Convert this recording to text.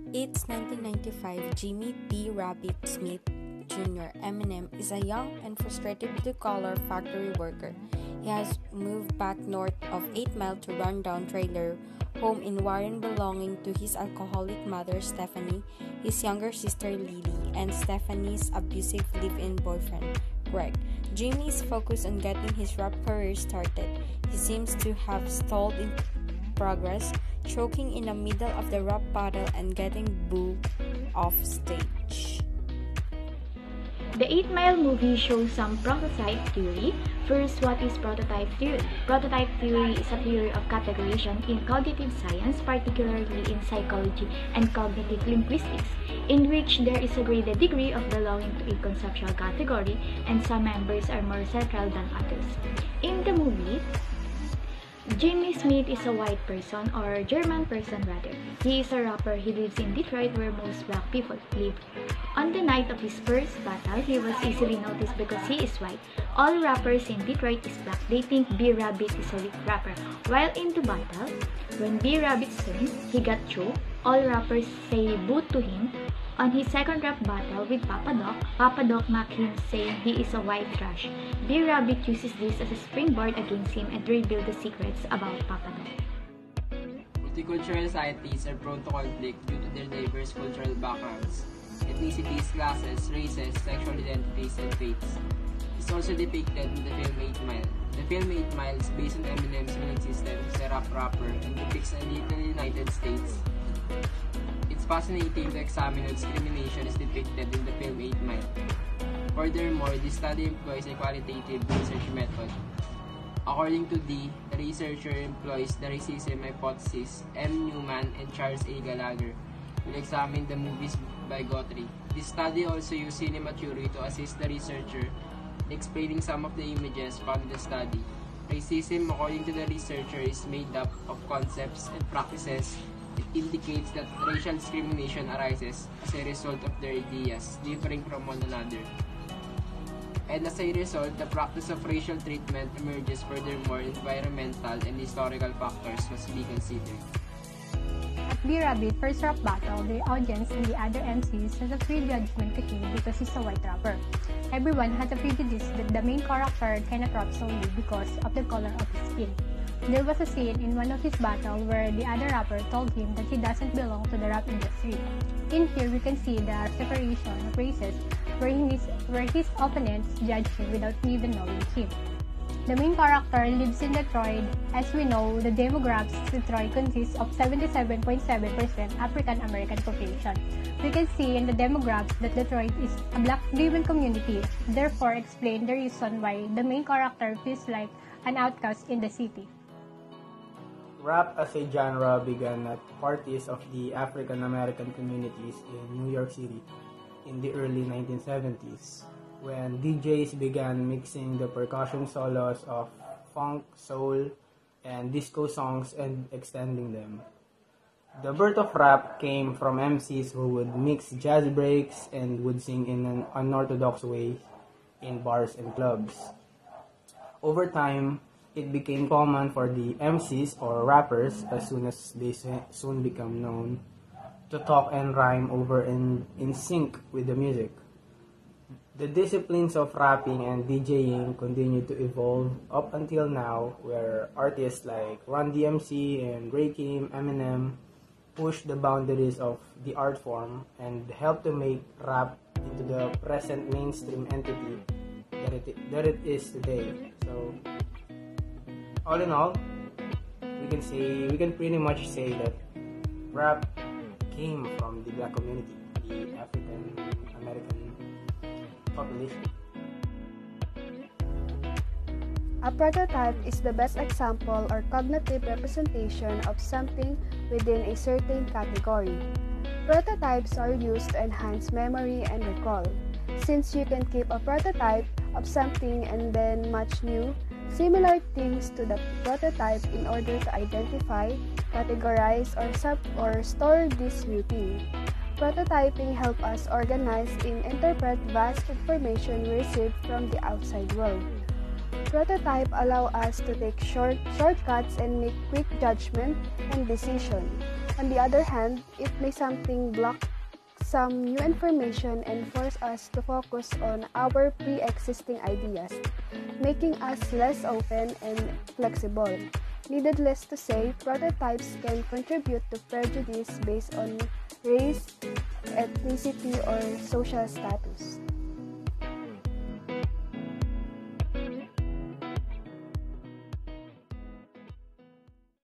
It's 1995. Jimmy P. Rabbit Smith Jr. Eminem is a young and frustrated blue-collar factory worker. He has moved back north of 8 Mile to run-down trailer home in Warren belonging to his alcoholic mother Stephanie, his younger sister Lily, and Stephanie's abusive live-in boyfriend Greg. Jimmy is focused on getting his rap career started. He seems to have stalled in progress, choking in the middle of the rap battle and getting booed off stage. The 8 Mile movie shows some prototype theory. First, what is prototype theory? Prototype theory is a theory of categorization in cognitive science, particularly in psychology and cognitive linguistics, in which there is a graded degree of belonging to a conceptual category and some members are more central than others. In the movie, Jimmy Smith is a white person, or German person rather. He is a rapper. He lives in Detroit where most black people live. On the night of his first battle, he was easily noticed because he is white. All rappers in Detroit is black. They think B Rabbit is a weak rapper. While in the battle, when B Rabbit's turn, he got choked. All rappers say boo to him. On his second rap battle with Papa Doc mocked him saying he is a white trash. B Rabbit uses this as a springboard against him and reveals the secrets about Papa Doc. Multicultural societies are prone to conflict due to their diverse cultural backgrounds, ethnicities, classes, races, sexual identities, and faiths. It's also depicted in the film 8 Mile. The film 8 Mile is based on Eminem's belief system as a rap rapper and depicts a little United States. It's fascinating to examine how discrimination is depicted in the film 8 Mile. Furthermore, this study employs a qualitative research method. According to the researcher employs the racism hypothesis. M. Newman and Charles A. Gallagher will examine the movie's bigotry. This study also used cinema theory to assist the researcher in explaining some of the images found in the study. Racism, according to the researcher, is made up of concepts and practices. It indicates that racial discrimination arises as a result of their ideas differing from one another. And as a result, the practice of racial treatment emerges. Furthermore, environmental and historical factors must be considered. At B Rabbit first rap battle, the audience and the other MCs has a prejudgment to him because he's a white rapper. Everyone has a prejudice that the main character cannot rap solely because of the color of his skin. There was a scene in one of his battles where the other rapper told him that he doesn't belong to the rap industry. In here, we can see the separation of races where his opponents judge him without even knowing him. The main character lives in Detroit. As we know, the demographics of Detroit consists of 77.7% African American population. We can see in the demographics that Detroit is a black-driven community, therefore explain the reason why the main character feels like an outcast in the city. Rap as a genre began at parties of the African American communities in New York City in the early 1970s, when DJs began mixing the percussion solos of funk, soul, and disco songs and extending them. The birth of rap came from MCs who would mix jazz breaks and would sing in an unorthodox way in bars and clubs. Over time, it became common for the MCs or rappers, as soon as they soon become known, to talk and rhyme over in sync with the music. The disciplines of rapping and DJing continue to evolve up until now, where artists like Run DMC and Rakim, Eminem push the boundaries of the art form and help to make rap into the present mainstream entity that it is today. So, all in all, we can pretty much say that rap came from the black community, the African American population. A prototype is the best example or cognitive representation of something within a certain category. Prototypes are used to enhance memory and recall. Since you can keep a prototype of something and then match new, similar things to the prototype in order to identify, categorize, or store this new thing. Prototyping helps us organize and interpret vast information we receive from the outside world. Prototype allow us to take shortcuts and make quick judgment and decision. On the other hand, it may something block some new information and force us to focus on our pre-existing ideas, making us less open and flexible. Needless to say, prototypes can contribute to prejudice based on race, ethnicity, or social status.